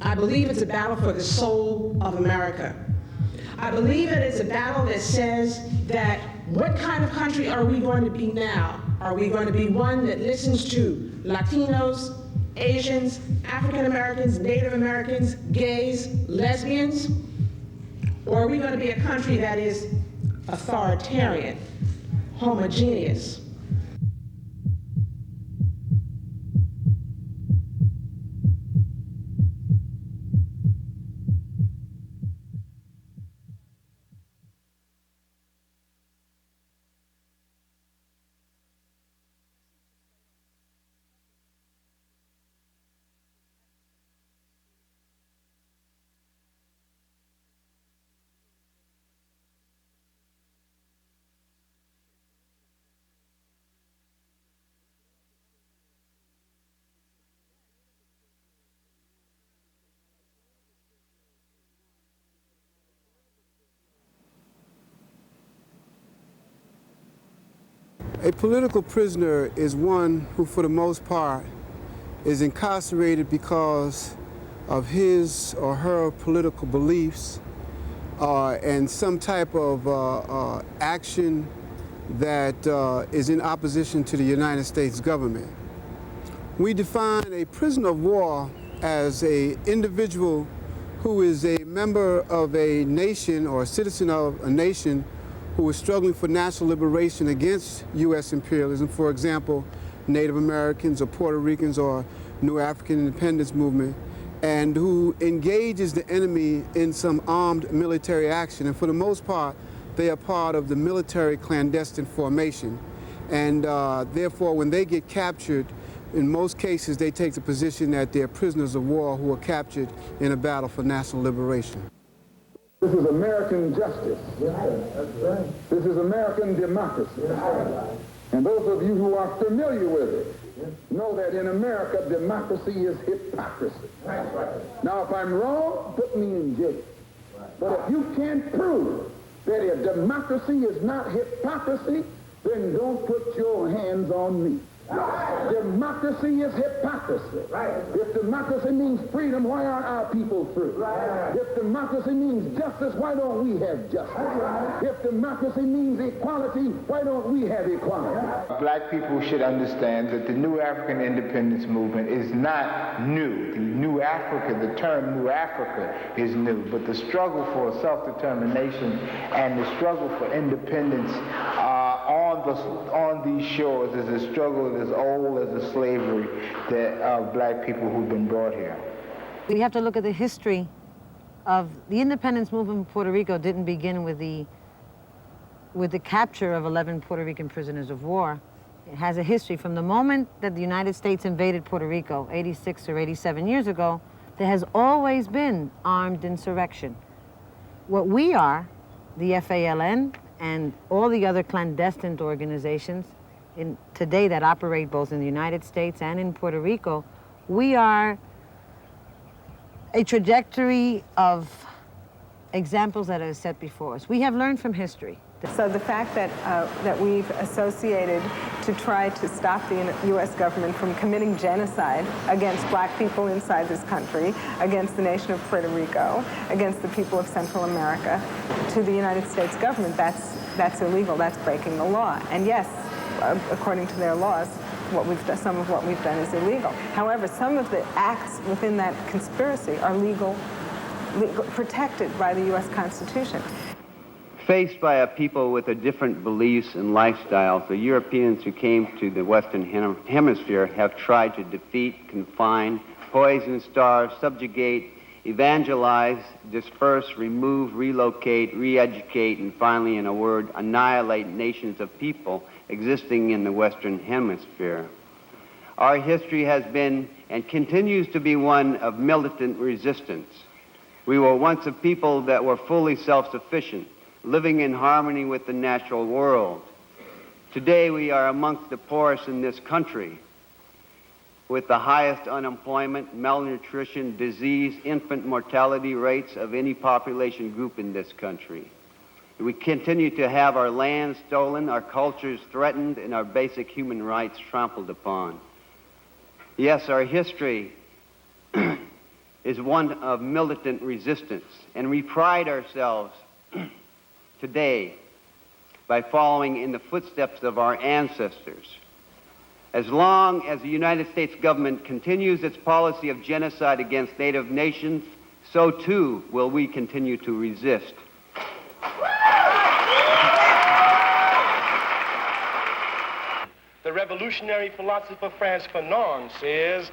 I believe it's a battle for the soul of America. I believe it is a battle that says that what kind of country are we going to be now? Are we going to be one that listens to Latinos, Asians, African Americans, Native Americans, gays, lesbians? Or are we going to be a country that is authoritarian, homogeneous? A political prisoner is one who, for the most part, is incarcerated because of his or her political beliefs and some type of action that is in opposition to the United States government. We define a prisoner of war as an individual who is a member of a nation or a citizen of a nation who is struggling for national liberation against U.S. imperialism, for example, Native Americans or Puerto Ricans or New African Independence Movement, and who engages the enemy in some armed military action. And for the most part, they are part of the military clandestine formation. And therefore, when they get captured, in most cases, they take the position that they're prisoners of war who are captured in a battle for national liberation. This is American justice. That's right. This is American democracy. And those of you who are familiar with it know that in America, democracy is hypocrisy. Now, if I'm wrong, put me in jail. But if you can't prove that a democracy is not hypocrisy, then don't put your hands on me. Democracy is hypocrisy. If democracy means freedom, why aren't our people free? If democracy means justice, why don't we have justice? If democracy means equality, why don't we have equality? Black people should understand that the New African Independence Movement is not new. The New Africa, the term New Africa is new, but the struggle for self-determination and the struggle for independence on these shores is a struggle as old as the slavery that of black people who've been brought here. We have to look at the history of the independence movement in Puerto Rico. Didn't begin with the capture of 11 Puerto Rican prisoners of war. It has a history from the moment that the United States invaded Puerto Rico 86 or 87 years ago. There has always been armed insurrection. What we are, the FALN, and all the other clandestine organizations today that operate both in the United States and in Puerto Rico, we are a trajectory of examples that are set before us. We have learned from history. So the fact that we've associated to try to stop the U.S. government from committing genocide against black people inside this country, against the nation of Puerto Rico, against the people of Central America, to the United States government, that's illegal, that's breaking the law. And yes, according to their laws, some of what we've done is illegal. However, some of the acts within that conspiracy are legal, protected by the U.S. Constitution. Faced by a people with a different beliefs and lifestyles, the Europeans who came to the Western Hemisphere have tried to defeat, confine, poison, starve, subjugate, evangelize, disperse, remove, relocate, re-educate, and finally, in a word, annihilate nations of people existing in the Western Hemisphere. Our history has been and continues to be one of militant resistance. We were once a people that were fully self-sufficient, living in harmony with the natural world. Today we are amongst the poorest in this country, with the highest unemployment, malnutrition, disease, infant mortality rates of any population group in this country. We continue to have our land stolen, our cultures threatened, and our basic human rights trampled upon. Yes, our history is one of militant resistance, and we pride ourselves today by following in the footsteps of our ancestors. As long as the United States government continues its policy of genocide against native nations, so too will we continue to resist. The revolutionary philosopher Frantz Fanon says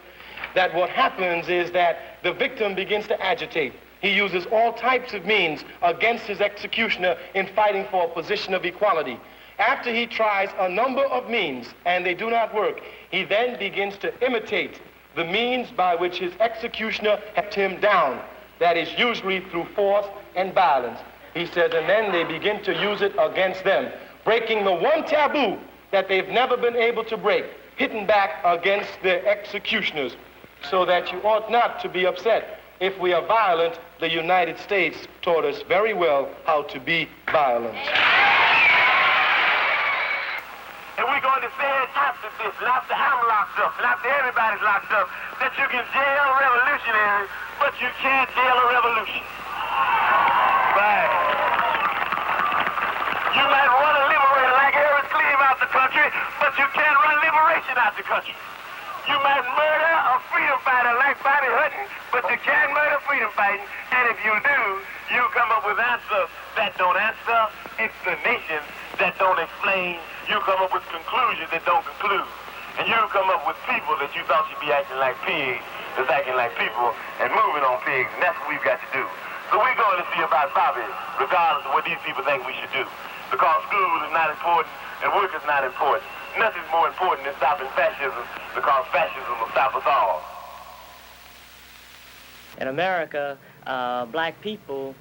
that what happens is that the victim begins to agitate. He uses all types of means against his executioner in fighting for a position of equality. After he tries a number of means and they do not work, he then begins to imitate the means by which his executioner kept him down. That is usually through force and violence. He says, and then they begin to use it against them, breaking the one taboo that they've never been able to break, hitting back against their executioners, so that you ought not to be upset. If we are violent, the United States taught us very well how to be violent. And we're going to say it after this, and after I'm locked up, and after everybody's locked up, that you can jail revolutionaries, but you can't jail a revolution. Right. You might run a liberator like Harris Cleave out the country, but you can't run liberation out the country. You might murder a freedom fighter like Bobby Hutton, but you can't murder freedom fighting. And if you do, you come up with answers that don't answer, explanations that don't explain. You come up with conclusions that don't conclude. And you come up with people that you thought should be acting like pigs, that's acting like people and moving on pigs. And that's what we've got to do. So we're going to see about Bobby, regardless of what these people think we should do. Because school is not important and work is not important. Nothing's more important than stopping fascism, because fascism will stop us all. In America, black people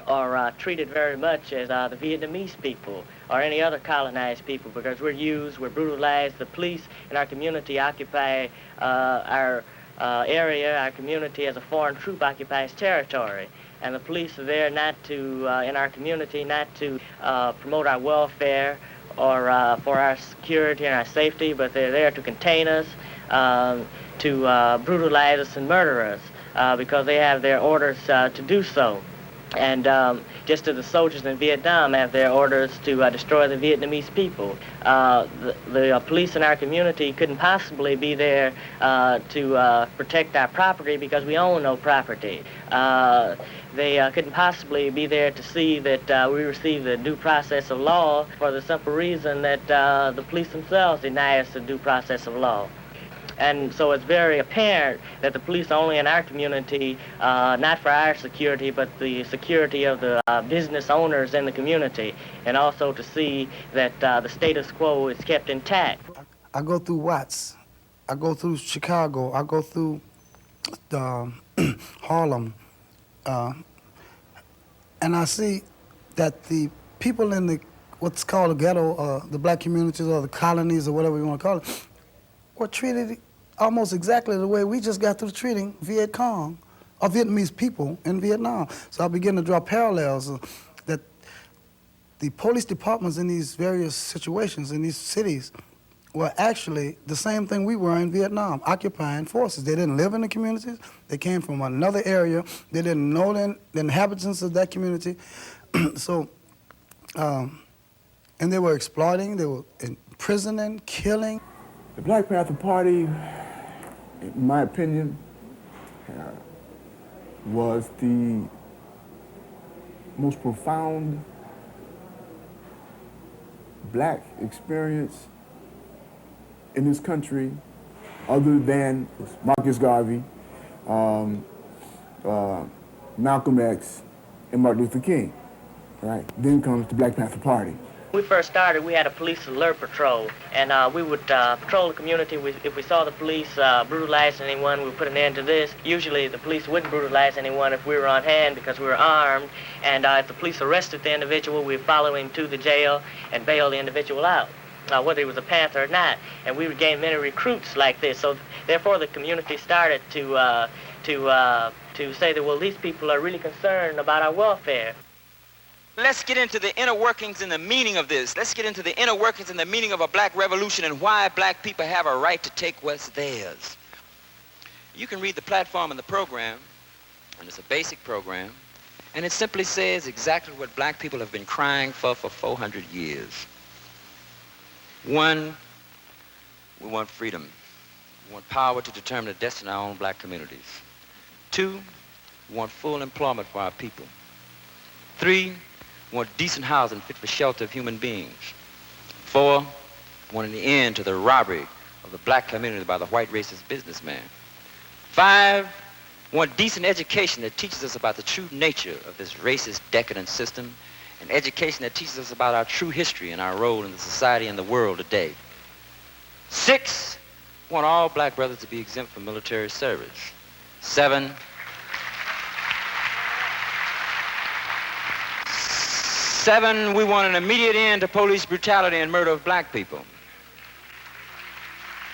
are treated very much as the Vietnamese people or any other colonized people, because we're brutalized. The police in our community occupy our area, our community, as a foreign troop occupies territory. And the police are there not to, in our community, not to promote our welfare or for our security and our safety, but they're there to contain us, to brutalize us and murder us, because they have their orders to do so. And just as the soldiers in Vietnam have their orders to destroy the Vietnamese people, the police in our community couldn't possibly be there to protect our property, because we own no property. They couldn't possibly be there to see that we receive the due process of law, for the simple reason that the police themselves deny us the due process of law. And so it's very apparent that the police are only in our community, not for our security, but the security of the business owners in the community, and also to see that the status quo is kept intact. I go through Watts, I go through Chicago, I go through Harlem, and I see that the people in what's called the ghetto, the black communities or the colonies or whatever you want to call it, were treated almost exactly the way we just got through treating Viet Cong or Vietnamese people in Vietnam. So I begin to draw parallels that the police departments in these various situations in these cities were actually the same thing we were in Vietnam, occupying forces. They didn't live in the communities. They came from another area. They didn't know the inhabitants of that community. So, and they were exploiting, they were imprisoning, killing. The Black Panther Party, in my opinion, was the most profound black experience in this country, other than Marcus Garvey, Malcolm X, and Martin Luther King, right? Then comes the Black Panther Party. When we first started, we had a police alert patrol, and we would patrol the community. If we saw the police brutalizing anyone, we would put an end to this. Usually the police wouldn't brutalize anyone if we were on hand, because we were armed, and if the police arrested the individual, we'd follow him to the jail and bail the individual out, whether he was a Panther or not. And we would gain many recruits like this. So therefore the community started to say that, well, these people are really concerned about our welfare. Let's get into the inner workings and the meaning of this. Let's get into the inner workings and the meaning of a black revolution and why black people have a right to take what's theirs. You can read the platform and the program And it's a basic program, and it simply says exactly what black people have been crying for 400 years. One, we want freedom. We want power to determine the destiny of our own black communities. Two, we want full employment for our people. Three, we want decent housing fit for shelter of human beings. Four, we want an end to the robbery of the black community by the white racist businessman. Five, we want decent education that teaches us about the true nature of this racist, decadent system, and education that teaches us about our true history and our role in the society and the world today. Six, we want all black brothers to be exempt from military service. Seven, we want an immediate end to police brutality and murder of black people.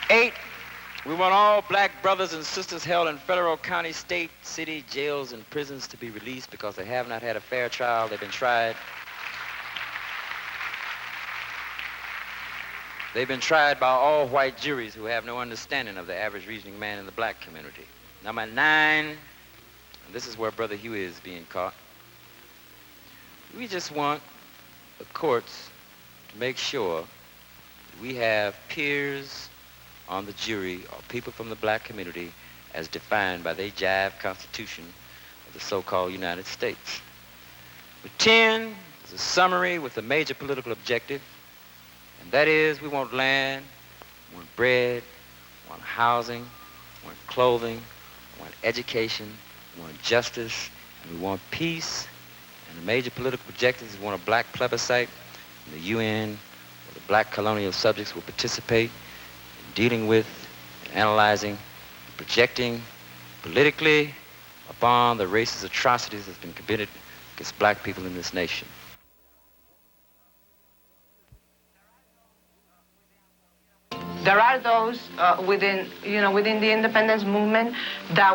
8, we want all black brothers and sisters held in federal, county, state, city, jails, and prisons to be released because they have not had a fair trial. They've been tried. They've been tried by all white juries who have no understanding of the average reasoning man in the black community. Number 9, and this is where Brother Huey is being caught. We just want the courts to make sure that we have peers on the jury or people from the black community as defined by the jive Constitution of the so-called United States. Number 10 is a summary with a major political objective, and that is we want land, we want bread, we want housing, we want clothing, we want education, we want justice, and we want peace. And the major political objectives is we want a black plebiscite in the UN where the black colonial subjects will participate in dealing with, and analyzing, and projecting politically upon the racist atrocities that's been committed against black people in this nation. There are those within the independence movement that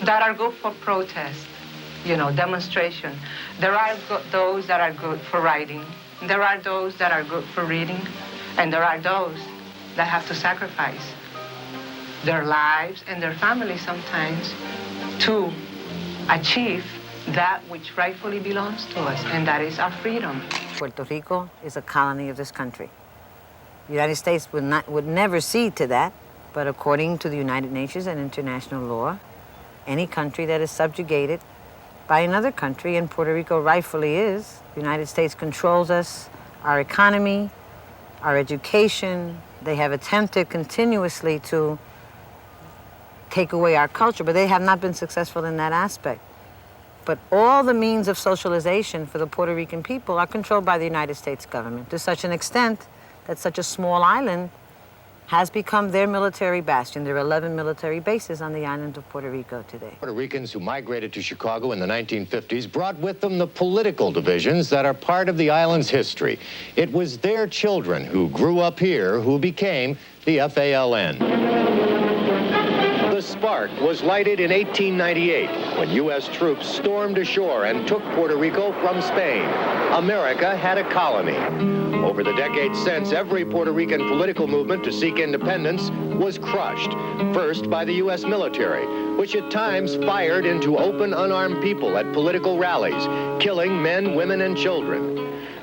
are good for protest. Demonstration. There are those that are good for writing. There are those that are good for reading. And there are those that have to sacrifice their lives and their families sometimes to achieve that which rightfully belongs to us, and that is our freedom. Puerto Rico is a colony of this country. The United States would never cede to that, but according to the United Nations and international law, any country that is subjugated by another country, and Puerto Rico rightfully is. The United States controls us, our economy, our education. They have attempted continuously to take away our culture, but they have not been successful in that aspect. But all the means of socialization for the Puerto Rican people are controlled by the United States government to such an extent that such a small island has become their military bastion. There are 11 military bases on the island of Puerto Rico today. Puerto Ricans who migrated to Chicago in the 1950s brought with them the political divisions that are part of the island's history. It was their children who grew up here who became the FALN. The spark was lighted in 1898 when U.S. troops stormed ashore and took Puerto Rico from Spain. America had a colony. Over the decades since, every Puerto Rican political movement to seek independence was crushed, first by the U.S. military, which at times fired into open, unarmed people at political rallies, killing men, women, and children.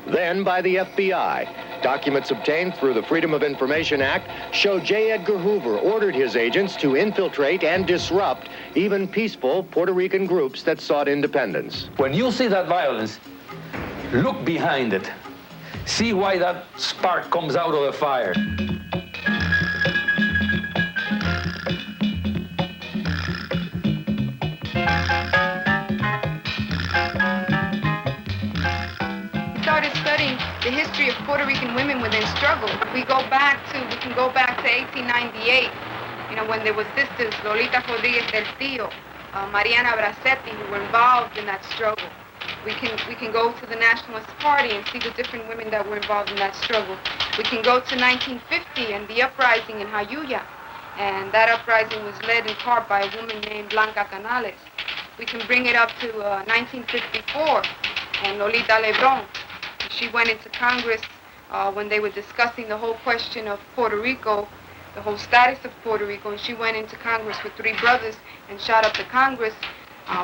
Then by the FBI. Documents obtained through the Freedom of Information Act show J. Edgar Hoover ordered his agents to infiltrate and disrupt even peaceful Puerto Rican groups that sought independence. When you see that violence, look behind it. See why that spark comes out of the fire. Started studying the history of Puerto Rican women within struggle. We can go back to 1898, when there were sisters, Lolita Rodriguez del Tio, Mariana Bracetti, who were involved in that struggle. We can go to the Nationalist Party and see the different women that were involved in that struggle. We can go to 1950 and the uprising in Jayuya. And that uprising was led in part by a woman named Blanca Canales. We can bring it up to 1954 and Lolita Lebron. She went into Congress when they were discussing the whole question of Puerto Rico the whole status of Puerto Rico, and she went into Congress with 3 brothers and shot up the Congress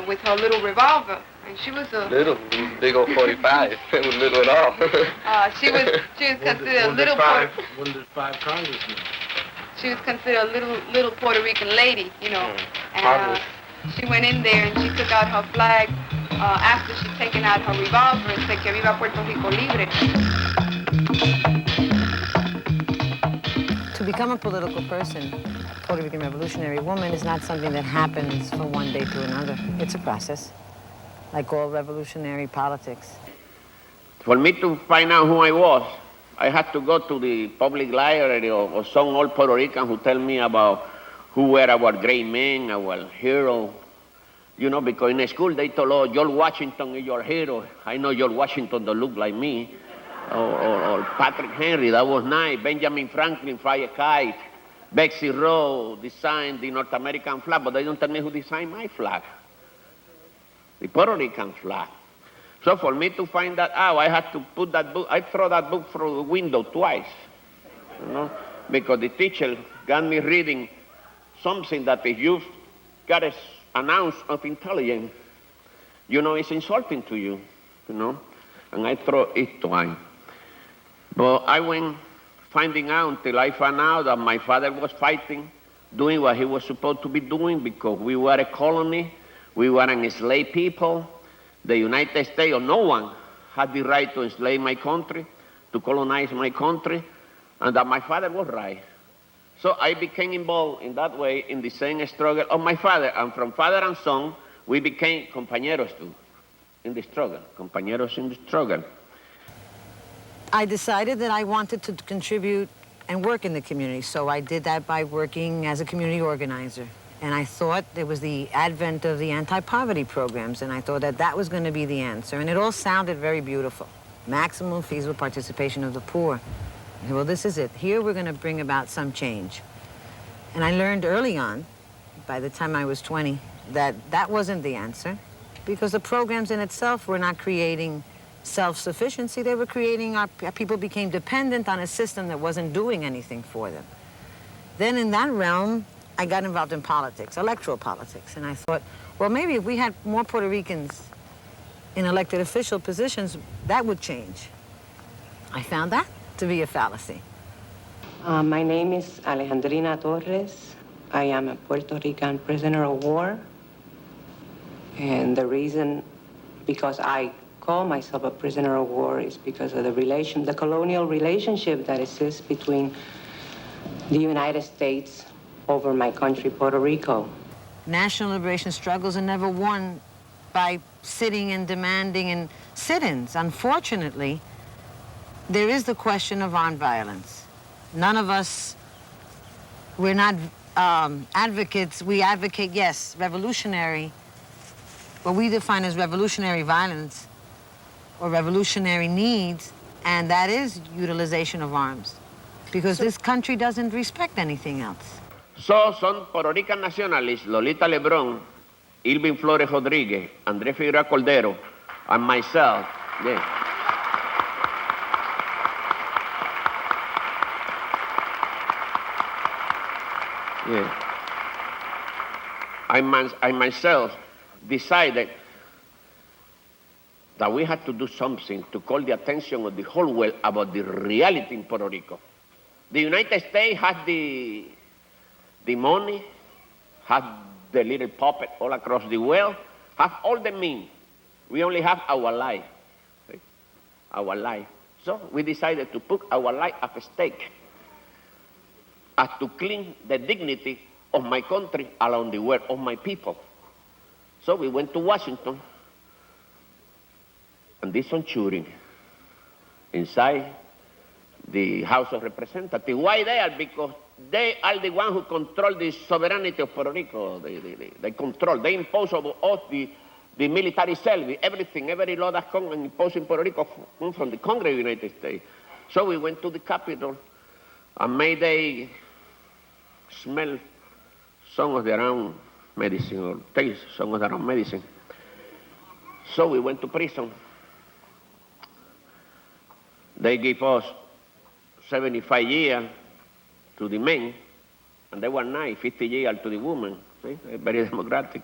with her little revolver. And she was a little, big old 45. It was little at all. she was considered a little Wounded 5 congressmen. She was considered a little Puerto Rican lady, you know. And she went in there and she took out her flag after she'd taken out her revolver and said que viva Puerto Rico libre. To become a political person, Puerto Rican revolutionary woman, is not something that happens from one day to another. It's a process, like all revolutionary politics. For me to find out who I was, I had to go to the public library or some old Puerto Rican who tell me about who were our great men, our hero. You know, because in school they told, oh, George Washington is your hero. I know George Washington don't look like me. Or Patrick Henry, that was nice. Benjamin Franklin fly a kite. Betsy Ross designed the North American flag, but they don't tell me who designed my flag. The Puerto Rican flag. So for me to find that out, I had to put that book, I throw that book through the window twice, you know, because the teacher got me reading something that if you've got an ounce of intelligence, you know, it's insulting to you, you know, and I throw it twice. But I went finding out until I found out that my father was fighting, doing what he was supposed to be doing because we were a colony, we were an enslaved people. The United States or no one had the right to enslave my country, to colonize my country, and that my father was right. So I became involved in that way in the same struggle of my father, and from father and son, we became compañeros too, in the struggle, compañeros in the struggle. I decided that I wanted to contribute and work in the community, so I did that by working as a community organizer. And I thought there was the advent of the anti-poverty programs, and I thought that that was going to be the answer. And it all sounded very beautiful. Maximum feasible participation of the poor. Well, this is it. Here we're going to bring about some change. And I learned early on, by the time I was 20, that that wasn't the answer, because the programs in itself were not creating self-sufficiency. They were creating, our people became dependent on a system that wasn't doing anything for them. Then in that realm, I got involved in politics, electoral politics, and I thought, well, maybe if we had more Puerto Ricans in elected official positions, that would change. I found that to be a fallacy. My name is Alejandrina Torres. I am a Puerto Rican prisoner of war. And the reason, because I call myself a prisoner of war, is because of the colonial relationship that exists between the United States over my country, Puerto Rico. National liberation struggles are never won by sitting and demanding in sit-ins. Unfortunately, there is the question of armed violence. None of us, we're not advocates. We advocate, yes, revolutionary, what we define as revolutionary violence or revolutionary needs, and that is utilization of arms, because this country doesn't respect anything else. So son Puerto Rican nationalists, Lolita Lebrón, Irving Flores Rodríguez, Andrés Figueroa Cordero, and myself. Yeah. Yeah. I myself decided that we had to do something to call the attention of the whole world about the reality in Puerto Rico. The United States has the money, have the little puppet all across the world, have all the means. We only have our life, okay? Our life. So we decided to put our life at stake as to clean the dignity of my country around the world, of my people. So we went to Washington and did some shooting inside the House of Representatives. Why there? Because they are the ones who control the sovereignty of Puerto Rico. They control, they impose over us the military service, everything, every law that's imposed in Puerto Rico comes from the Congress of the United States. So we went to the Capitol and made they smell some of their own medicine or taste some of their own medicine. So we went to prison. They gave us 75 years to the men, And they were nice, 50 years to the woman, see? Very democratic.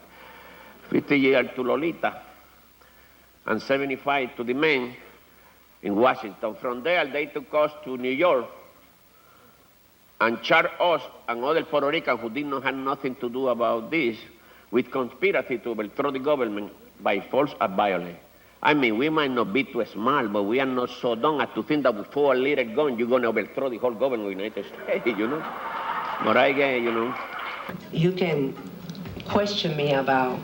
50 years to Lolita, and 75 to the men in Washington. From there, they took us to New York and charged us and other Puerto Ricans who did not have nothing to do about this with conspiracy to overthrow the government by force and violence. I mean, we might not be too smart, but we are not so dumb as to think that with 4 little guns, you're going to overthrow the whole government of the United States, you know? But I get, you know. You can question me about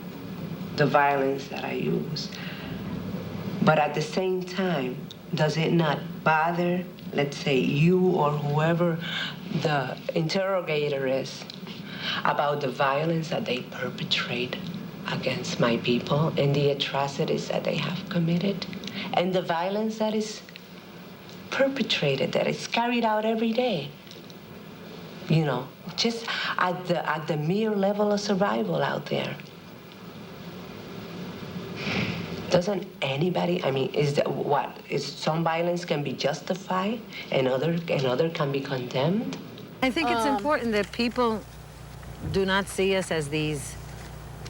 the violence that I use, but at the same time, does it not bother, let's say, you or whoever the interrogator is, about the violence that they perpetrate against my people and the atrocities that they have committed and the violence that is perpetrated, that is carried out every day? You know, just at the mere level of survival out there. Doesn't anybody, I mean, is that what? Is some violence can be justified and other can be condemned? I think it's important that people do not see us as these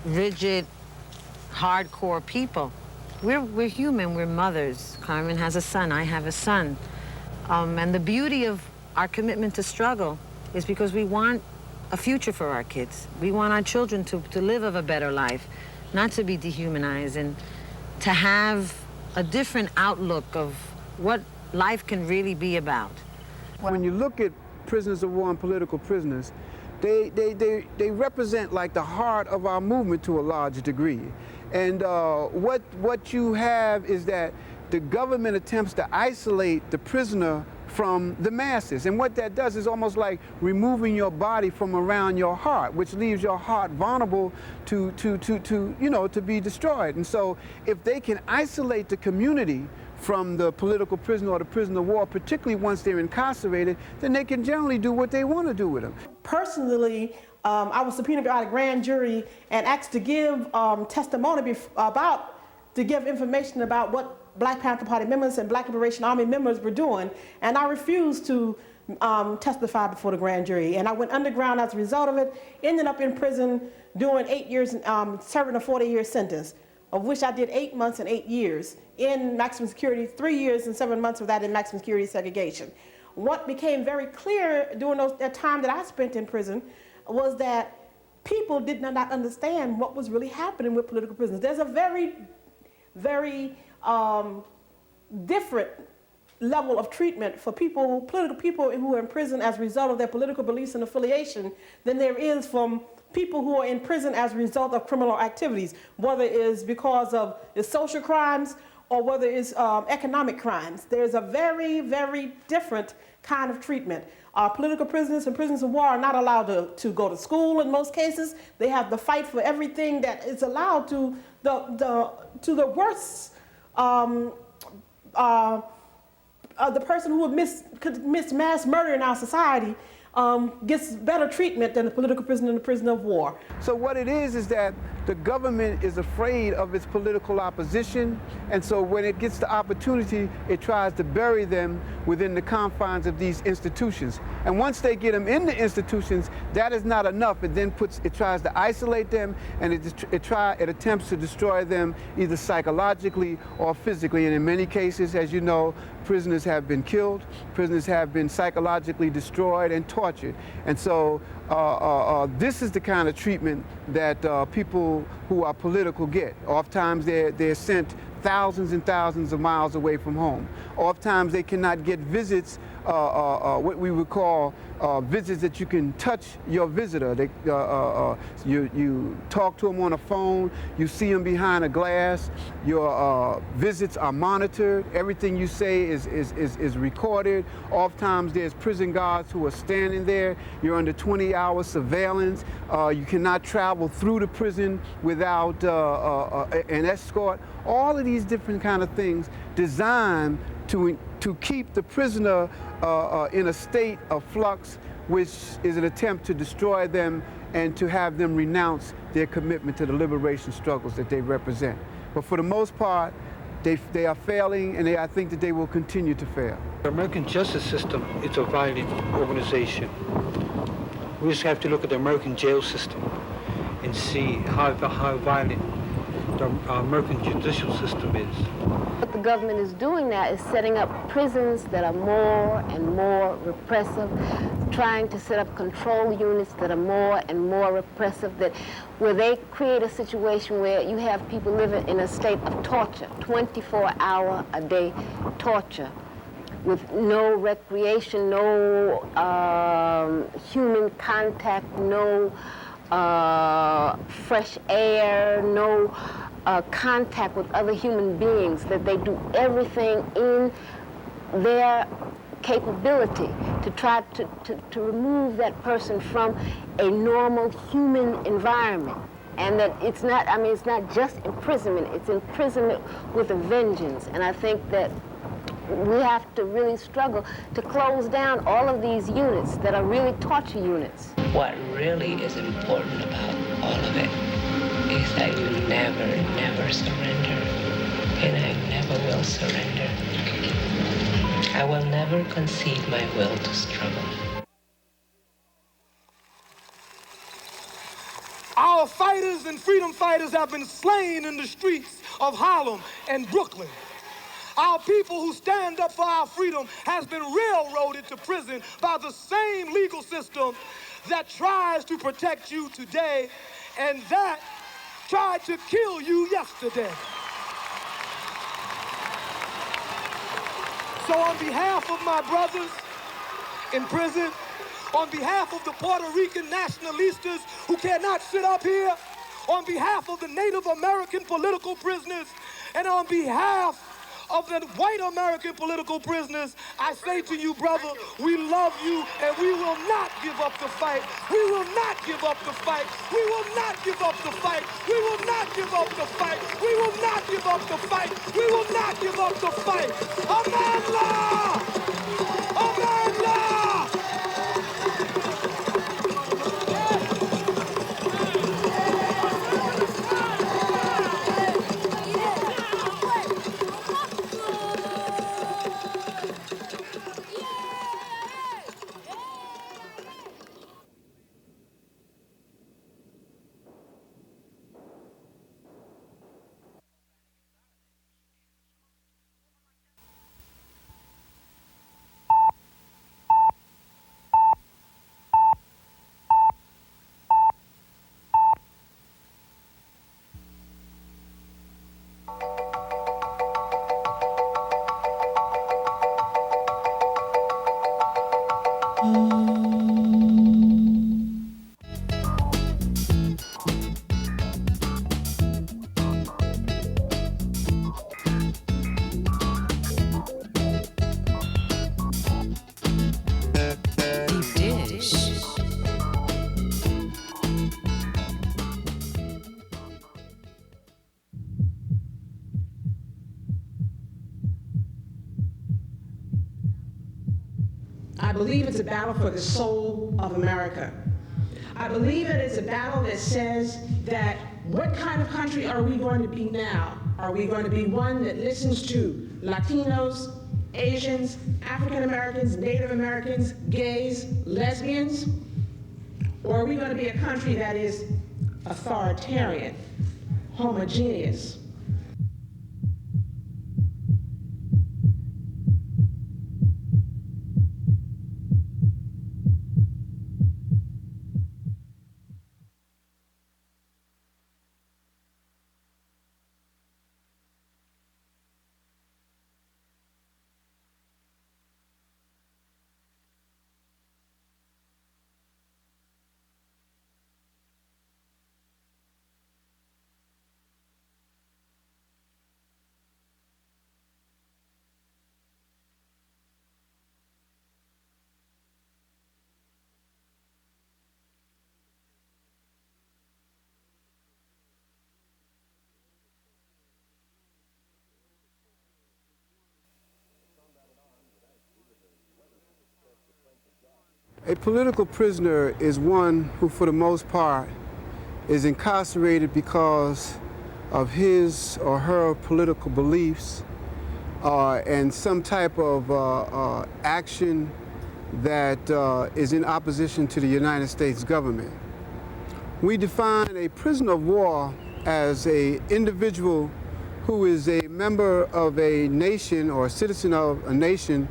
rigid, hardcore people. We're human, we're mothers. Carmen has a son, I have a son. And the beauty of our commitment to struggle is because we want a future for our kids. We want our children to live a better life, not to be dehumanized, and to have a different outlook of what life can really be about. When you look at prisoners of war and political prisoners, they represent like the heart of our movement to a large degree. And what you have is that the government attempts to isolate the prisoner from the masses. And what that does is almost like removing your body from around your heart, which leaves your heart vulnerable to be destroyed. And so if they can isolate the community from the political prisoner or the prisoner of war, particularly once they're incarcerated, then they can generally do what they want to do with them. Personally, I was subpoenaed by a grand jury and asked to give testimony to give information about what Black Panther Party members and Black Liberation Army members were doing, and I refused to testify before the grand jury. And I went underground as a result of it, ended up in prison doing 8 years, serving a 40-year sentence, of which I did 8 months and 8 years in maximum security, 3 years and 7 months of that in maximum security segregation. What became very clear during that time that I spent in prison was that people did not understand what was really happening with political prisoners. There's a very, very different level of treatment for political people who are in prison as a result of their political beliefs and affiliation than there is from people who are in prison as a result of criminal activities, whether it is because of the social crimes or whether it's economic crimes. There's a very, very different kind of treatment. Political prisoners and prisoners of war are not allowed to go to school in most cases. They have to fight for everything that is allowed to the worst. The person who would commit mass murder in our society gets better treatment than a political prisoner and a prisoner of war. So what it is that the government is afraid of its political opposition, and so when it gets the opportunity, it tries to bury them within the confines of these institutions. And once they get them in the institutions, that is not enough. It then tries to isolate them, and it attempts to destroy them either psychologically or physically. And in many cases, as you know, prisoners have been killed, prisoners have been psychologically destroyed and tortured. And so this is the kind of treatment that people who are political get. Oftentimes they're sent thousands and thousands of miles away from home. Oftentimes they cannot get visits, what we would call visits that you can touch your visitor. You talk to them on a phone, you see them behind a glass, your visits are monitored, everything you say is recorded. Oftentimes there's prison guards who are standing there, you're under 20-hour surveillance, you cannot travel through the prison without an escort. All of these different kind of things designed to keep the prisoner in a state of flux, which is an attempt to destroy them and to have them renounce their commitment to the liberation struggles that they represent. But for the most part, they are failing, and I think that they will continue to fail. The American justice system is a violent organization. We just have to look at the American jail system and see how violent the American judicial system is. What the government is doing now is setting up prisons that are more and more repressive, trying to set up control units that are more and more repressive, where they create a situation where you have people living in a state of torture, 24-hour-a-day torture, with no recreation, no human contact, no fresh air, no contact with other human beings, that they do everything in their capability to try to remove that person from a normal human environment. And that it's not, I mean, it's not just imprisonment, it's imprisonment with a vengeance. And I think that we have to really struggle to close down all of these units that are really torture units. What really is important about all of it is that you never, never surrender. And I never will surrender. I will never concede my will to struggle. Our fighters and freedom fighters have been slain in the streets of Harlem and Brooklyn. Our people who stand up for our freedom has been railroaded to prison by the same legal system that tries to protect you today and that tried to kill you yesterday. So on behalf of my brothers in prison, on behalf of the Puerto Rican nationalistas who cannot sit up here, on behalf of the Native American political prisoners, and on behalf of the white American political prisoners, I say to you, brother, we love you and we will not give up the fight. We will not give up the fight. We will not give up the fight. We will not give up the fight. We will not give up the fight. We will not give up the fight. Amandla! Amandla! I believe it's a battle for the soul of America. I believe it is a battle that says that what kind of country are we going to be now? Are we going to be one that listens to Latinos, Asians, African Americans, Native Americans, gays, lesbians? Or are we going to be a country that is authoritarian, homogeneous? A political prisoner is one who, for the most part, is incarcerated because of his or her political beliefs and some type of action that is in opposition to the United States government. We define a prisoner of war as an individual who is a member of a nation or a citizen of a nation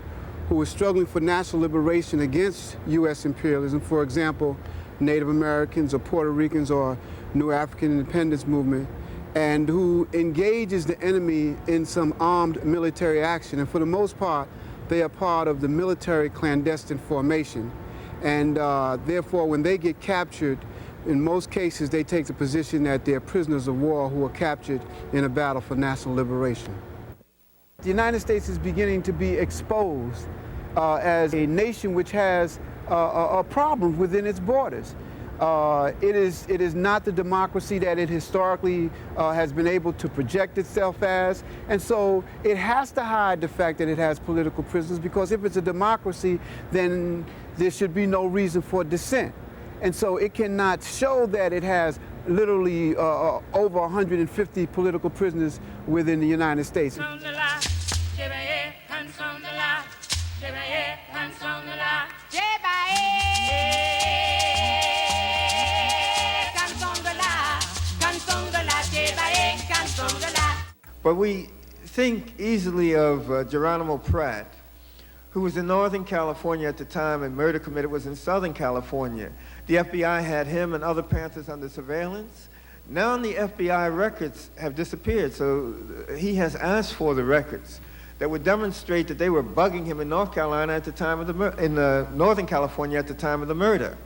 who is struggling for national liberation against U.S. imperialism, for example, Native Americans or Puerto Ricans or New African Independence Movement, and who engages the enemy in some armed military action. And for the most part, they are part of the military clandestine formation. And therefore, when they get captured, in most cases, they take the position that they're prisoners of war who are captured in a battle for national liberation. The United States is beginning to be exposed as a nation which has a problem within its borders. It is not the democracy that it historically has been able to project itself as, and so it has to hide the fact that it has political prisoners, because if it's a democracy, then there should be no reason for dissent. And so it cannot show that it has literally over 150 political prisoners within the United States. But we think easily of Geronimo Pratt, who was in Northern California at the time, and murder committed was in Southern California. The FBI had him and other Panthers under surveillance. Now the FBI records have disappeared, so he has asked for the records that would demonstrate that they were bugging him in North Carolina at the time of the Northern California at the time of the murder.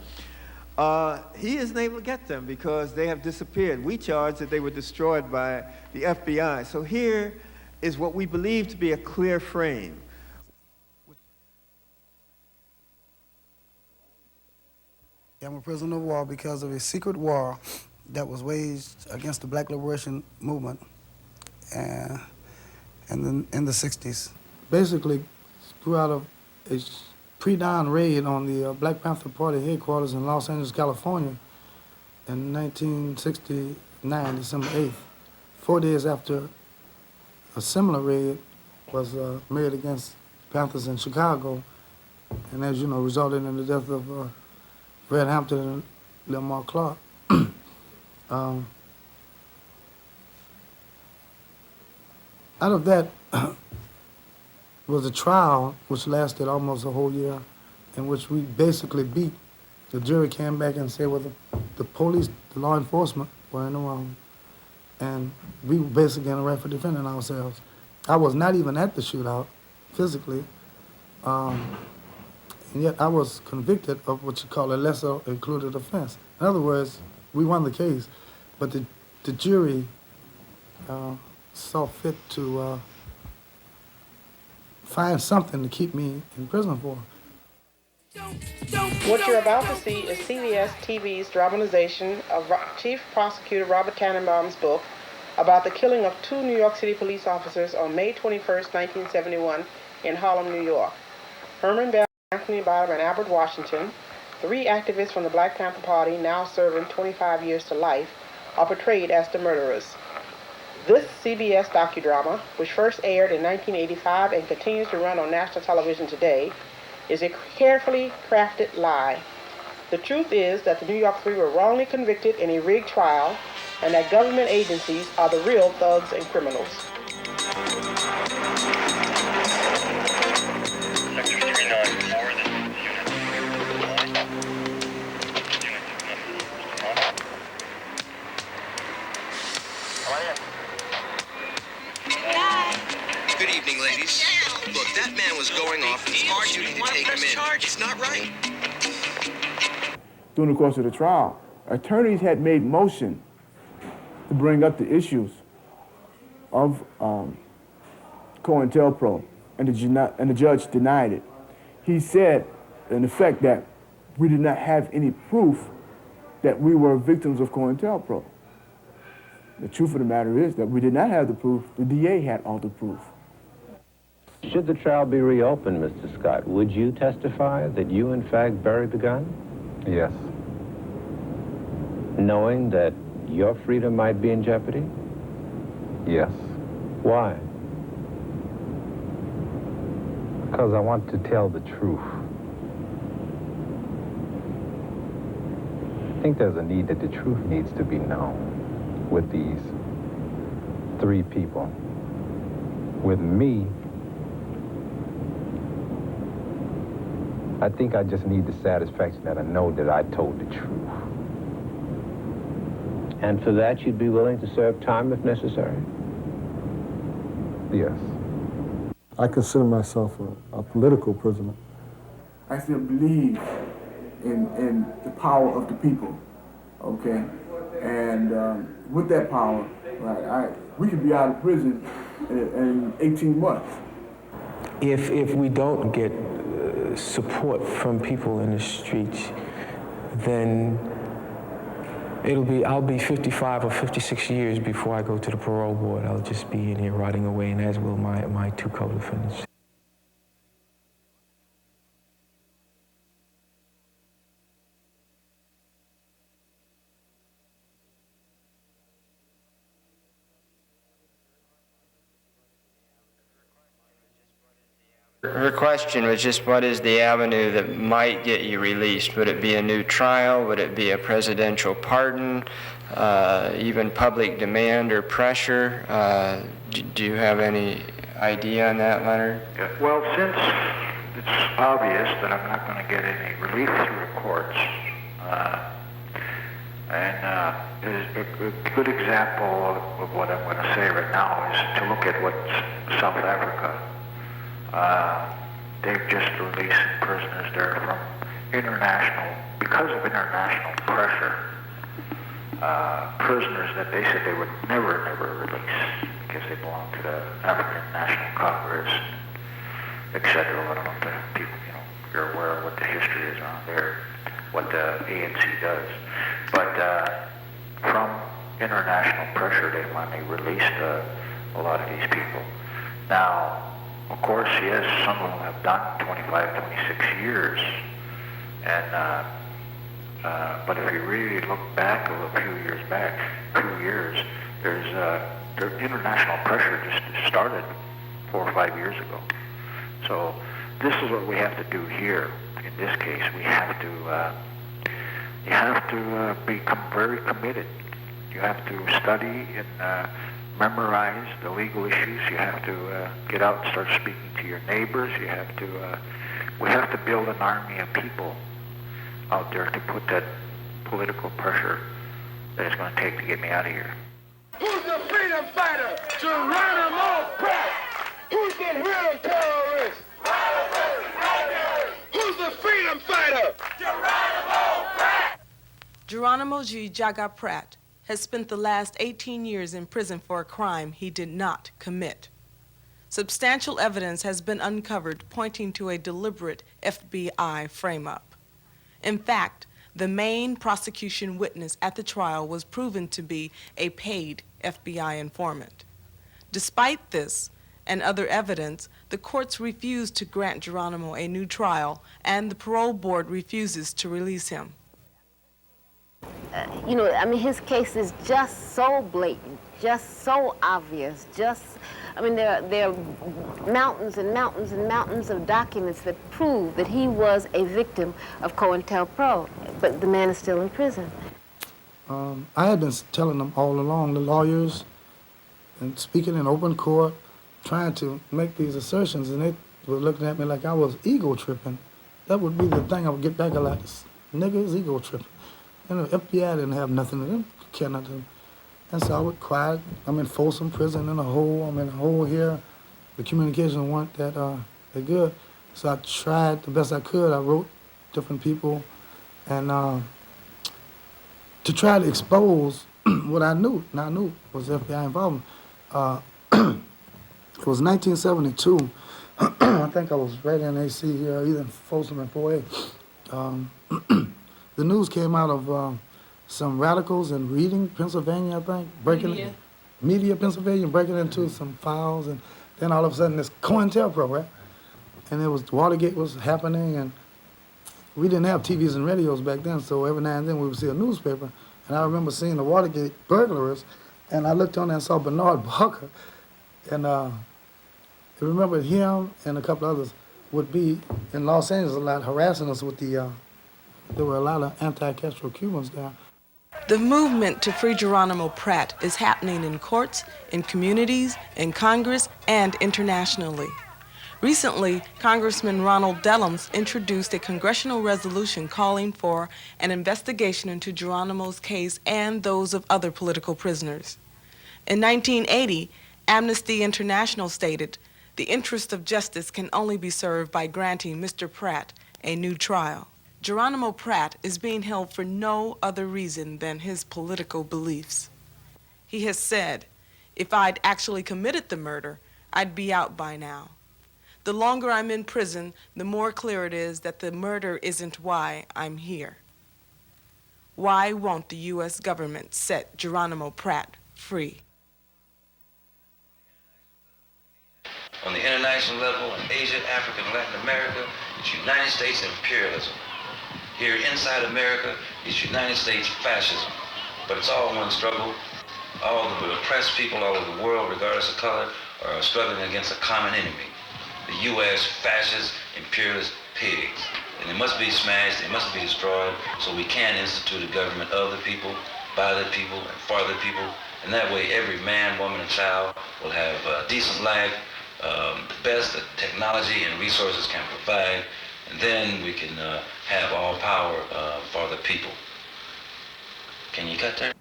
He isn't able to get them because they have disappeared. We charge that they were destroyed by the FBI. So here is what we believe to be a clear frame. I'm a prisoner of war because of a secret war that was waged against the Black Liberation Movement in the 60s. Basically, grew out of a pre-dawn raid on the Black Panther Party headquarters in Los Angeles, California in 1969, December 8th. 4 days after a similar raid was made against Panthers in Chicago, and as you know, resulted in the death of Fred Hampton and Lamar Clark. Out of that was a trial which lasted almost a whole year, in which we basically beat. The jury came back and said, well, the police, the law enforcement were in the wrong. And we were basically in the right for defending ourselves. I was not even at the shootout, physically. And yet I was convicted of what you call a lesser included offense. In other words, we won the case, but the jury saw fit to find something to keep me in prison for. What you're about to see is CBS TV's dramatization of Chief Prosecutor Robert Tannenbaum's book about the killing of 2 New York City police officers on May 21st, 1971 in Harlem, New York. Herman Bell, Anthony Bottom, and Albert Washington, 3 activists from the Black Panther Party now serving 25 years to life, are portrayed as the murderers. This CBS docudrama, which first aired in 1985 and continues to run on national television today, is a carefully crafted lie. The truth is that the New York 3 were wrongly convicted in a rigged trial, and that government agencies are the real thugs and criminals. Sector 394, this is Good evening, ladies. Look, that man was going off, and it's our duty to take him in. It's not right. During the course of the trial, attorneys had made motion to bring up the issues of COINTELPRO, and the judge denied it. He said, in effect, that we did not have any proof that we were victims of COINTELPRO. The truth of the matter is that we did not have the proof. The DA had all the proof. Should the trial be reopened, Mr. Scott, would you testify that you, in fact, buried the gun? Yes. Knowing that your freedom might be in jeopardy? Yes. Why? Because I want to tell the truth. think there's a need that the truth needs to be known with these three people. With me, I think I just need the satisfaction that I know that I told the truth. And for that, you'd be willing to serve time if necessary? Yes. I consider myself a political prisoner. I still believe in the power of the people, okay? And with that power, right, we could be out of prison in 18 months. If we don't get support from people in the streets, then I'll be 55 or 56 years before I go to the parole board. I'll just be in here rotting away, and as will my two co-defendants. Her question was just, what is the avenue that might get you released? Would it be a new trial? Would it be a presidential pardon? Even public demand or pressure? Do you have any idea on that, Leonard? Yeah, well, since it's obvious that I'm not going to get any relief through the courts, and a good example of what I'm going to say right now is to look at what South Africa. They've just released prisoners there because of international pressure, prisoners that they said they would never release because they belong to the African National Congress, etc. I don't know if the people, you're aware of what the history is around there, what the ANC does. But from international pressure, they finally released a lot of these people. Now, of course, yes, some of them have done 25, 26 years, and but if you really look back a few years back, there's the international pressure just started 4 or 5 years ago. So this is what we have to do here. In this case, we have to become very committed. You have to study and memorize the legal issues. You have to get out and start speaking to your neighbors. You have to. We have to build an army of people out there to put that political pressure that it's going to take to get me out of here. Who's the freedom fighter? Geronimo Pratt. Who's the real terrorist? Who's the freedom fighter? Geronimo Pratt. Geronimo G. Jaga Pratt has spent the last 18 years in prison for a crime he did not commit. Substantial evidence has been uncovered pointing to a deliberate FBI frame-up. In fact, the main prosecution witness at the trial was proven to be a paid FBI informant. Despite this and other evidence, the courts refused to grant Geronimo a new trial, and the parole board refuses to release him. His case is just so blatant, just so obvious, there are mountains and mountains and mountains of documents that prove that he was a victim of COINTELPRO, but the man is still in prison. I had been telling them all along, the lawyers, and speaking in open court, trying to make these assertions, and they were looking at me like I was ego tripping. That would be the thing I would get back a lot. This nigga is ego tripping. FBI didn't have nothing to them, care nothing. And so I would quiet. I'm in Folsom Prison in a hole. I'm in a hole here. The communication weren't that good. So I tried the best I could. I wrote different people, and to try to expose what I knew was FBI involvement. It was 1972. I think I was right in AC here, either in Folsom and 4A. The news came out of some radicals in Reading, Pennsylvania, I think, Media, Pennsylvania, breaking into some files, and then all of a sudden this COINTELPRO, right? And it was Watergate was happening, and we didn't have TVs and radios back then, so every now and then we would see a newspaper, and I remember seeing the Watergate burglars, and I looked on there and saw Bernard Barker, and I remember him and a couple others would be in Los Angeles a lot harassing us with the There were a lot of anti-Castro Cubans there. The movement to free Geronimo Pratt is happening in courts, in communities, in Congress, and internationally. Recently, Congressman Ronald Dellums introduced a congressional resolution calling for an investigation into Geronimo's case and those of other political prisoners. In 1980, Amnesty International stated, "The interest of justice can only be served by granting Mr. Pratt a new trial." Geronimo Pratt is being held for no other reason than his political beliefs. He has said, "If I'd actually committed the murder, I'd be out by now. The longer I'm in prison, the more clear it is that the murder isn't why I'm here." Why won't the U.S. government set Geronimo Pratt free? On the international level, in Asia, Africa, and Latin America, it's United States imperialism. Here inside America, it's United States fascism. But it's all one struggle. All the oppressed people all over the world, regardless of color, are struggling against a common enemy. The U.S. fascist, imperialist pigs. And it must be smashed, it must be destroyed, so we can institute a government of the people, by the people, and for the people. And that way every man, woman, and child will have a decent life, the best that technology and resources can provide, and then we can have all power for the people. Can you cut that?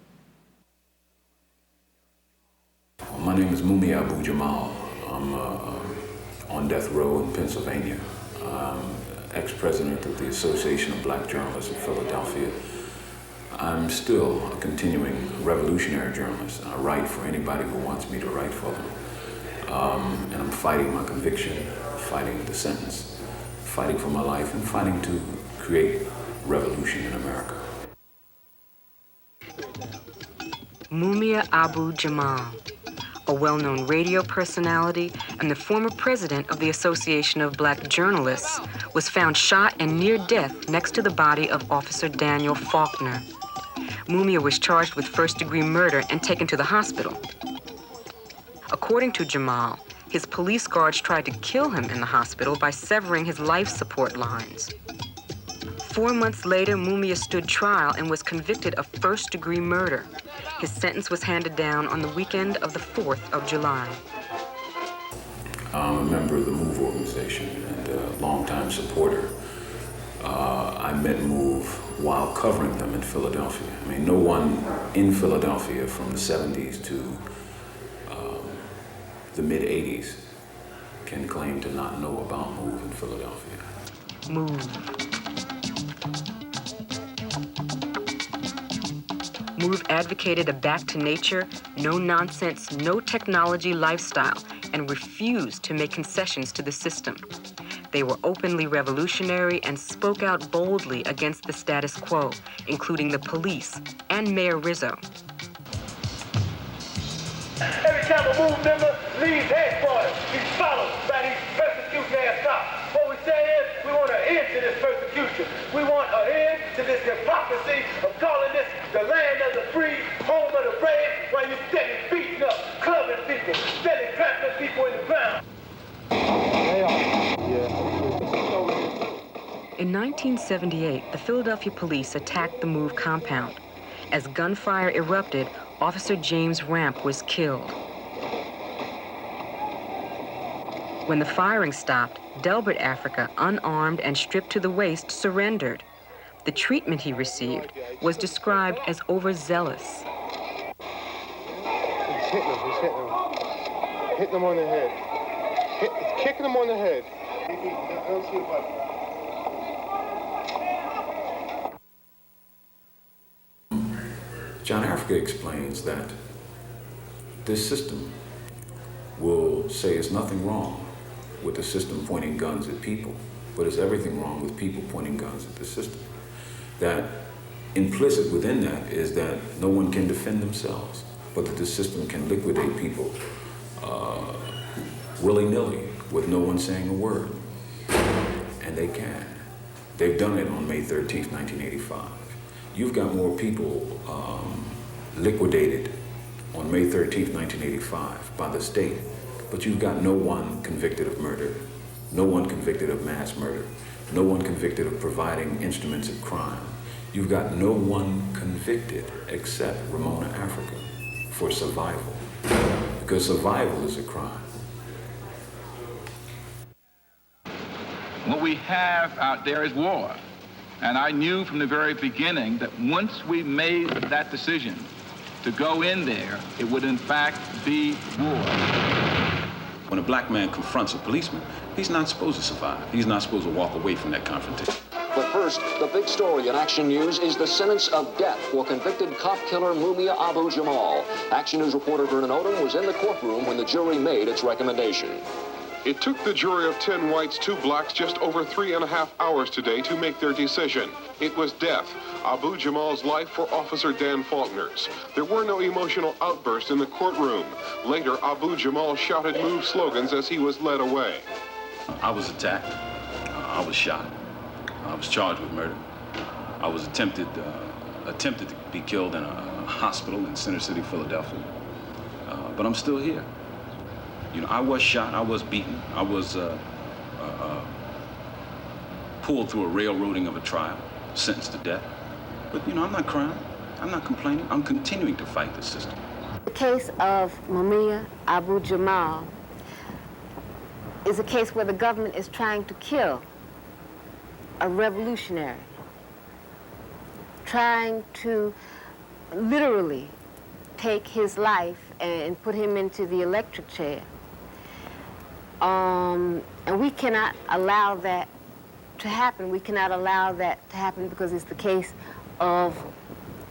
My name is Mumi Abu Jamal. I'm on death row in Pennsylvania. I'm ex-president of the Association of Black Journalists in Philadelphia. I'm still a continuing revolutionary journalist. I write for anybody who wants me to write for them. And I'm fighting my conviction, fighting the sentence, fighting for my life, and fighting to create revolution in America. Mumia Abu Jamal, a well-known radio personality and the former president of the Association of Black Journalists, was found shot and near death next to the body of Officer Daniel Faulkner. Mumia was charged with first-degree murder and taken to the hospital. According to Jamal, his police guards tried to kill him in the hospital by severing his life support lines. 4 months later, Mumia stood trial and was convicted of first-degree murder. His sentence was handed down on the weekend of the 4th of July. I'm a member of the MOVE organization and a longtime supporter. I met MOVE while covering them in Philadelphia. I mean, no one in Philadelphia from the 70s to the mid-'80s can claim to not know about MOVE in Philadelphia. MOVE. MOVE advocated a back-to-nature, no-nonsense, no-technology lifestyle and refused to make concessions to the system. They were openly revolutionary and spoke out boldly against the status quo, including the police and Mayor Rizzo. Every time a MOVE member leaves headquarters, he's followed by these persecuting ass cops. What we say is, we want an end to this persecution. We want an end to this hypocrisy of calling this the land of the free, home of the brave, while you're steady beating up, clubbing people, steady trapping people in the ground. In 1978, the Philadelphia police attacked the MOVE compound. As gunfire erupted, Officer James Ramp was killed. When the firing stopped, Delbert Africa, unarmed and stripped to the waist, surrendered. The treatment he received was described as overzealous. He's hitting him, hitting him on the head. He's kicking him on the head. John Africa explains that this system will say it's nothing wrong with the system pointing guns at people, but it's everything wrong with people pointing guns at the system. That implicit within that is that no one can defend themselves, but that the system can liquidate people willy-nilly with no one saying a word. And they can. They've done it on May 13th, 1985. You've got more people liquidated on May 13th, 1985 by the state, but you've got no one convicted of murder, no one convicted of mass murder, no one convicted of providing instruments of crime. You've got no one convicted except Ramona Africa for survival, because survival is a crime. What we have out there is war. And I knew from the very beginning that once we made that decision to go in there, it would in fact be war. When a black man confronts a policeman, he's not supposed to survive. He's not supposed to walk away from that confrontation. But first, the big story in Action News is the sentence of death for convicted cop killer Mumia Abu Jamal. Action News reporter Vernon Odom was in the courtroom when the jury made its recommendation. It took the jury of 10 whites, 2 blacks, just over 3.5 hours today to make their decision. It was death. Abu Jamal's life for Officer Dan Faulkner's. There were no emotional outbursts in the courtroom. Later, Abu Jamal shouted MOVE slogans as he was led away. I was attacked. I was shot. I was charged with murder. I was attempted to be killed in a hospital in Center City, Philadelphia. But I'm still here. You know, I was shot, I was beaten, I was pulled through a railroading of a trial, sentenced to death. But, you know, I'm not crying, I'm not complaining, I'm continuing to fight the system. The case of Mumia Abu Jamal is a case where the government is trying to kill a revolutionary, trying to literally take his life and put him into the electric chair. And we cannot allow that to happen. We cannot allow that to happen because it's the case of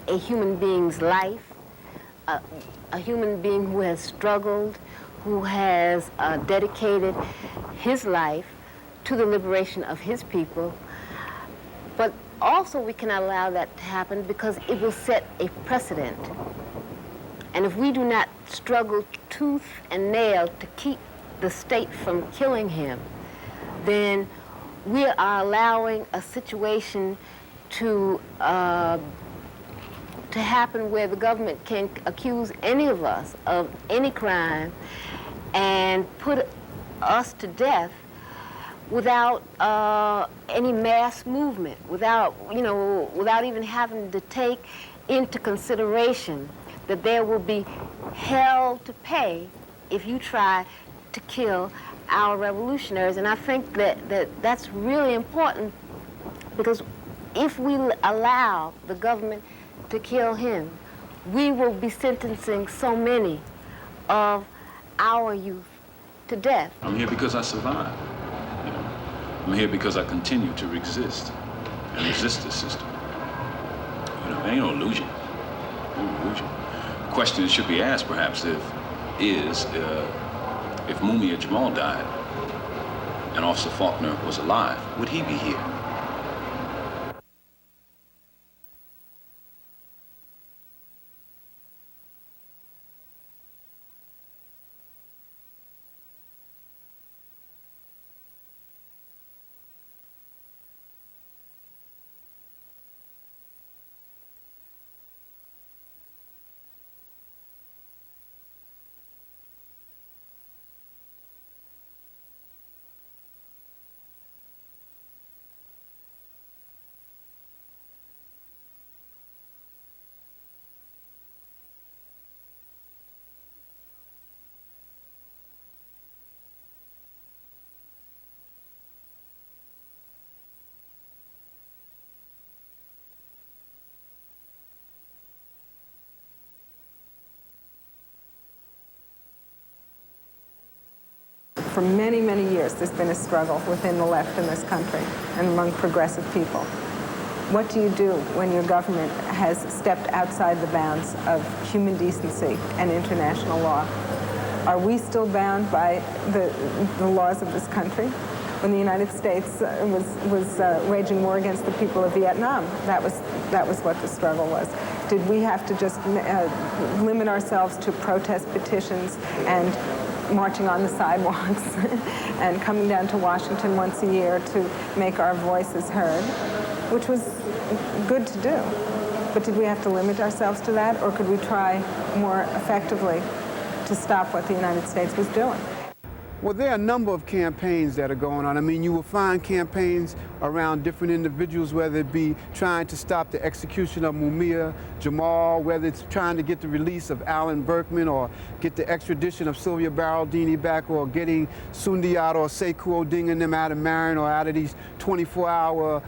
a human being's life, a human being who has struggled, who has dedicated his life to the liberation of his people. But also we cannot allow that to happen because it will set a precedent. And if we do not struggle tooth and nail to keep the state from killing him, then we are allowing a situation to happen where the government can accuse any of us of any crime and put us to death without any mass movement, without even having to take into consideration that there will be hell to pay if you try to kill our revolutionaries. And I think that's really important, because if we allow the government to kill him, we will be sentencing so many of our youth to death. I'm here because I survived. You know? I'm here because I continue to exist and resist this system. You know, there ain't no illusion. No illusion. The question that should be asked, perhaps, if Mumia Jamal died and Officer Faulkner was alive, would he be here? For many, many years, there's been a struggle within the left in this country and among progressive people. What do you do when your government has stepped outside the bounds of human decency and international law? Are we still bound by the laws of this country? When the United States was waging war against the people of Vietnam, that was what the struggle was. Did we have to just limit ourselves to protest petitions and marching on the sidewalks and coming down to Washington once a year to make our voices heard, which was good to do. But did we have to limit ourselves to that, or could we try more effectively to stop what the United States was doing? Well, there are a number of campaigns that are going on. I mean, you will find campaigns around different individuals, whether it be trying to stop the execution of Mumia Jamal, whether it's trying to get the release of Alan Berkman or get the extradition of Sylvia Baraldini back, or getting Sundiata or Sekou Oding and them out of Marion or out of these 24-hour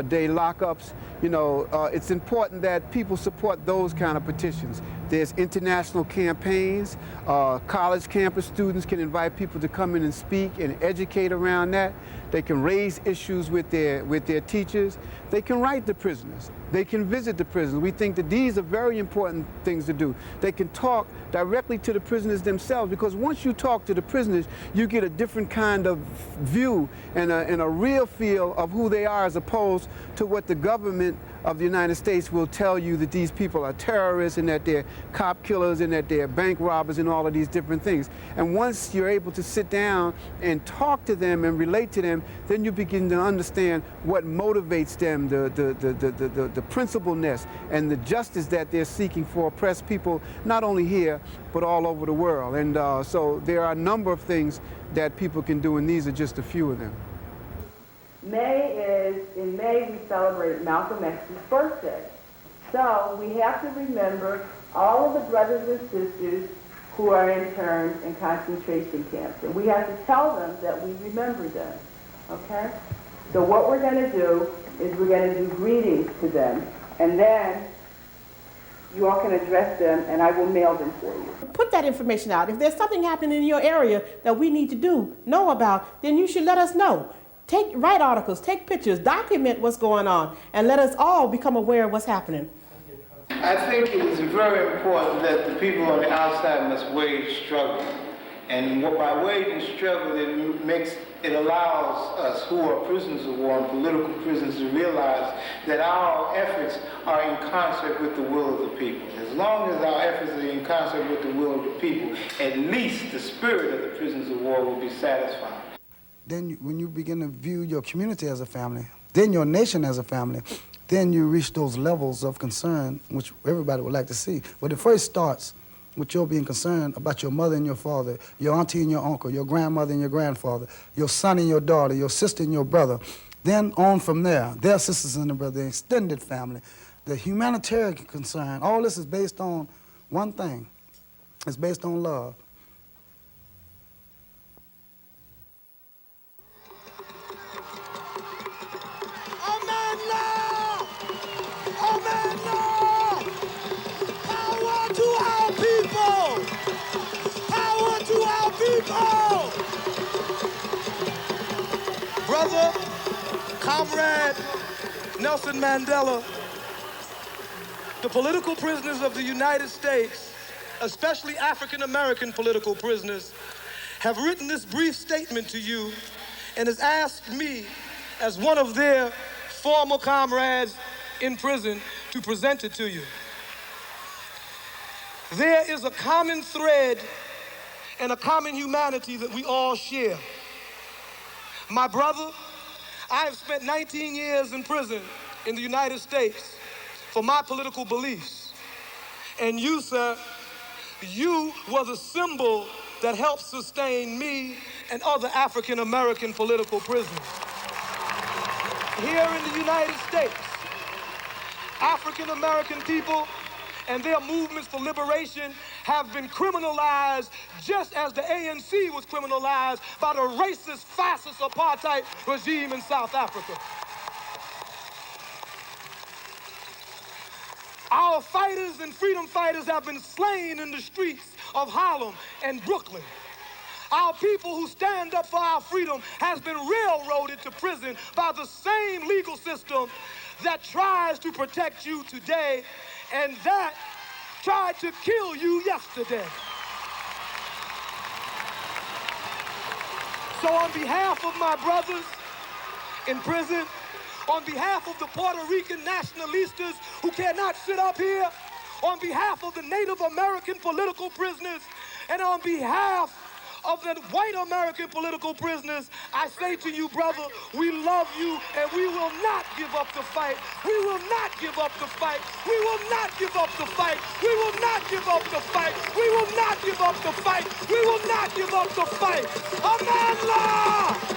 day lockups. You know, it's important that people support those kind of petitions. There's international campaigns. College campus students can invite people to come in and speak and educate around that. They can raise issues with their teachers. They can write to prisoners. They can visit the prisoners. We think that these are very important things to do. They can talk directly to the prisoners themselves, because once you talk to the prisoners, you get a different kind of view and a real feel of who they are, as opposed to what the government of the United States will tell you, that these people are terrorists and that they're cop killers and that they're bank robbers and all of these different things. And once you're able to sit down and talk to them and relate to them, then you begin to understand what motivates them, the principledness and the justice that they're seeking for oppressed people, not only here, but all over the world. And so there are a number of things that people can do, and these are just a few of them. In May we celebrate Malcolm X's birthday. So we have to remember all of the brothers and sisters who are interned in concentration camps. And we have to tell them that we remember them, okay? So what we're going to do is we're going to do greetings to them, and then you all can address them, and I will mail them for you. Put that information out. If there's something happening in your area that we need to know about, then you should let us know. Write articles, take pictures, document what's going on, and let us all become aware of what's happening. I think it is very important that the people on the outside must wage struggle. And by waging struggle, it allows us who are prisoners of war and political prisoners to realize that our efforts are in concert with the will of the people. As long as our efforts are in concert with the will of the people, at least the spirit of the prisoners of war will be satisfied. Then when you begin to view your community as a family, then your nation as a family, then you reach those levels of concern, which everybody would like to see. But it first starts with your being concerned about your mother and your father, your auntie and your uncle, your grandmother and your grandfather, your son and your daughter, your sister and your brother. Then on from there, their sisters and their brother, the extended family, the humanitarian concern. All this is based on one thing. It's based on love. Brother, comrade Nelson Mandela, the political prisoners of the United States, especially African American political prisoners, have written this brief statement to you and has asked me, as one of their former comrades in prison, to present it to you. There is a common thread and a common humanity that we all share. My brother, I have spent 19 years in prison in the United States for my political beliefs. And you, sir, you were the symbol that helped sustain me and other African American political prisoners. Here in the United States, African American people and their movements for liberation have been criminalized just as the ANC was criminalized by the racist, fascist apartheid regime in South Africa. Our fighters and freedom fighters have been slain in the streets of Harlem and Brooklyn. Our people who stand up for our freedom has been railroaded to prison by the same legal system that tries to protect you today and that tried to kill you yesterday. So on behalf of my brothers in prison, on behalf of the Puerto Rican nationalistas who cannot sit up here, on behalf of the Native American political prisoners, and on behalf of the white American political prisoners, I say to you, brother, we love you and we will not give up the fight. We will not give up the fight. We will not give up the fight. We will not give up the fight. We will not give up the fight. We will not give up the fight. Amandla!